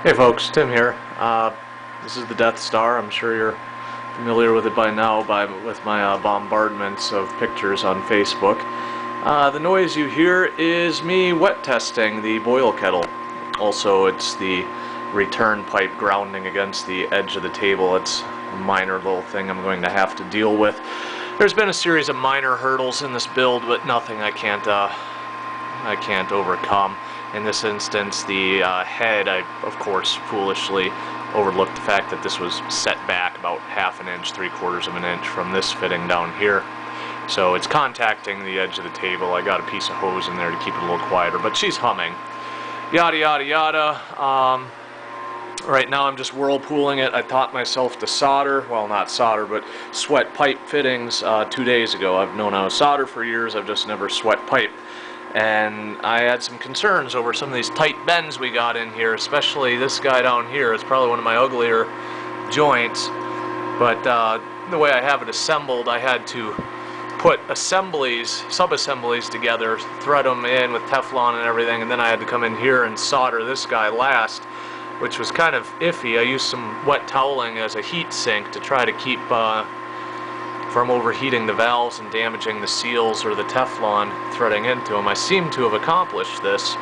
Hey folks, Tim here. This is the Death Star. I'm sure you're familiar with it by now with my bombardments of pictures on Facebook. The noise you hear is me wet testing the boil kettle. Also, it's the return pipe grounding against the edge of the table. It's a minor little thing I'm going to have to deal with. There's been a series of minor hurdles in this build, but nothing I can't overcome. In this instance, the head, I of course foolishly overlooked the fact that this was set back about half an inch, 3/4 of an inch from this fitting down here. So it's contacting the edge of the table. I got a piece of hose in there to keep it a little quieter, but she's humming. Yada yada yada. Right now I'm just whirlpooling it. I taught myself to solder, well not solder, but sweat pipe fittings 2 days ago. I've known how to solder for years, I've just never sweat pipe. And I had some concerns over some of these tight bends we got in here, especially this guy down here. It's probably one of my uglier joints, but the way I have it assembled, I had to put sub-assemblies together, thread them in with Teflon and everything, and then I had to come in here and solder this guy last, which was kind of iffy. I used some wet toweling as a heat sink to try to keep from overheating the valves and damaging the seals or the Teflon threading into them. I seem to have accomplished this.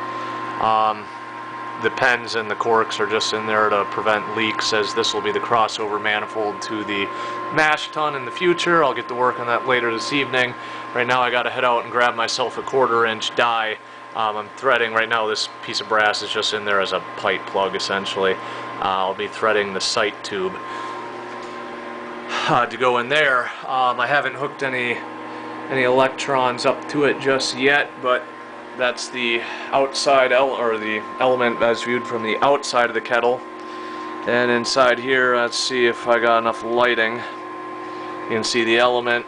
The pens and the corks are just in there to prevent leaks, as this will be the crossover manifold to the mash tun in the future. I'll get to work on that later this evening. Right now I gotta head out and grab myself a 1/4 inch die. I'm threading right now. This piece of brass is just in there as a pipe plug essentially. I'll be threading the sight tube to go in there. I haven't hooked any electrons up to it just yet, but that's the outside the element as viewed from the outside of the kettle. And inside here, let's see if I got enough lighting. You can see the element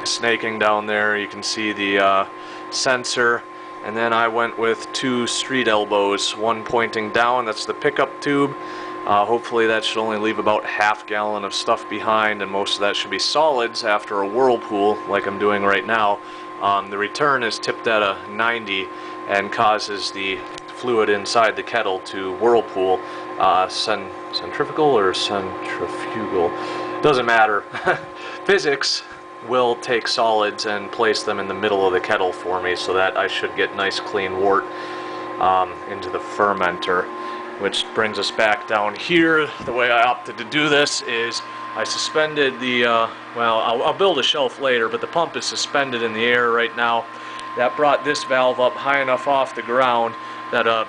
snaking down there. You can see the sensor. And then I went with 2 street elbows, one pointing down, that's the pickup tube. Hopefully that should only leave about ½ gallon of stuff behind, and most of that should be solids after a whirlpool like I'm doing right now. The return is tipped at a 90 and causes the fluid inside the kettle to whirlpool. Centrifugal or centrifugal? Doesn't matter. Physics will take solids and place them in the middle of the kettle for me, so that I should get nice clean wort into the fermenter. Which brings us back down here. The way I opted to do this is I suspended the, well, I'll build a shelf later, but the pump is suspended in the air right now. That brought this valve up high enough off the ground that a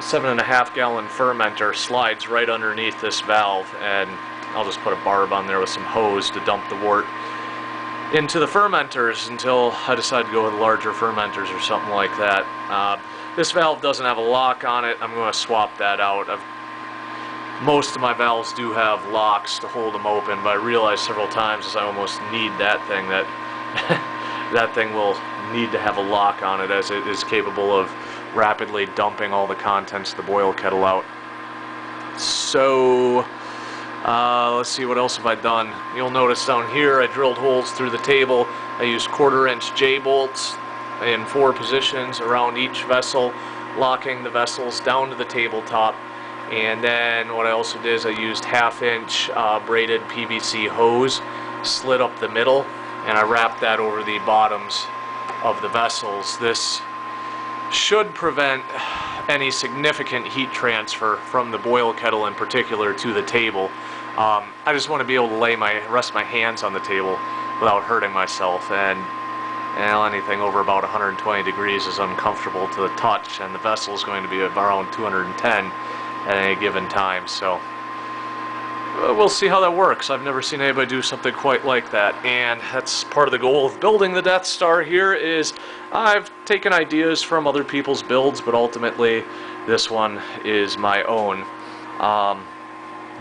7.5 gallon fermenter slides right underneath this valve, and I'll just put a barb on there with some hose to dump the wort into the fermenters until I decide to go with larger fermenters or something like that. This valve doesn't have a lock on it. I'm going to swap that out. Most of my valves do have locks to hold them open, but I realized several times as I almost need that thing that that thing will need to have a lock on it, as it is capable of rapidly dumping all the contents of the boil kettle out. So let's see, what else have I done? You'll notice down here I drilled holes through the table. I used 1/4 inch J-bolts in 4 positions around each vessel, locking the vessels down to the tabletop. And then what I also did is I used 1/2 inch braided PVC hose, slid up the middle, and I wrapped that over the bottoms of the vessels. This should prevent any significant heat transfer from the boil kettle in particular to the table. I just want to be able to rest my hands on the table without hurting myself, and anything over about 120 degrees is uncomfortable to the touch, and the vessel is going to be around 210 at any given time. So we'll see how that works. I've never seen anybody do something quite like that, and that's part of the goal of building the Death Star here. Is I've taken ideas from other people's builds, but ultimately this one is my own.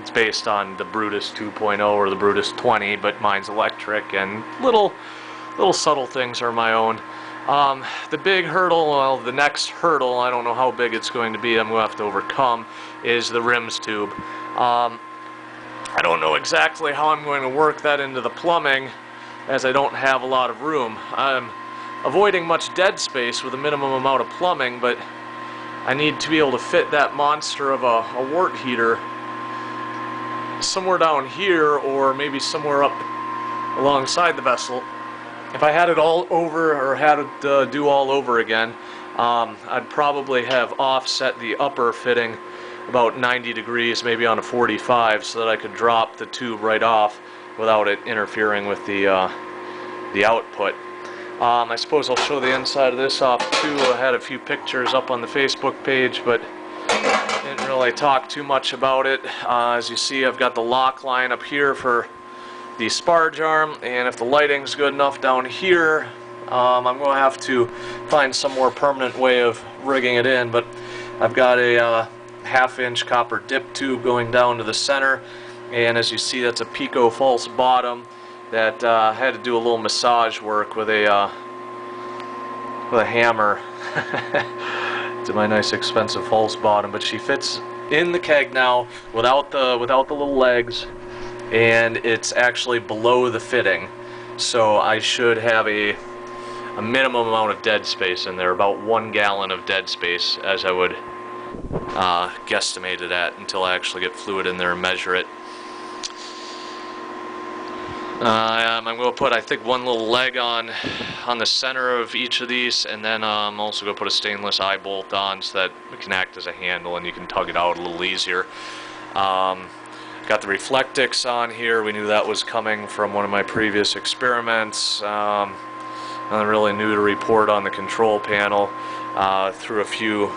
It's based on the Brutus 2.0 or the Brutus 20, but mine's electric, and little subtle things are my own. The big hurdle, well, the next hurdle, I don't know how big it's going to be, I'm going to have to overcome, is the rims tube. I don't know exactly how I'm going to work that into the plumbing, as I don't have a lot of room. I'm avoiding much dead space with a minimum amount of plumbing, but I need to be able to fit that monster of a wort heater somewhere down here, or maybe somewhere up alongside the vessel. If I had it all over, or had it do all over again, I'd probably have offset the upper fitting about 90 degrees, maybe on a 45, so that I could drop the tube right off without it interfering with the output. I suppose I'll show the inside of this off too. I had a few pictures up on the Facebook page, but didn't really talk too much about it. As you see, I've got the lock line up here for the sparge arm, and if the lighting's good enough down here, I'm going to have to find some more permanent way of rigging it in, but I've got a half-inch copper dip tube going down to the center, and as you see, that's a Pico false bottom that I had to do a little massage work with a hammer to my nice expensive false bottom, but she fits in the keg now without the little legs, and it's actually below the fitting, so I should have a minimum amount of dead space in there, about 1 gallon of dead space, as I would guesstimate it at, until I actually get fluid in there and measure it. I'm going to put, I think, 1 little leg on the center of each of these, and then I'm also going to put a stainless eye bolt on so that it can act as a handle and you can tug it out a little easier. Got the Reflectix on here. We knew that was coming from one of my previous experiments. Nothing really new to report on the control panel. Threw a few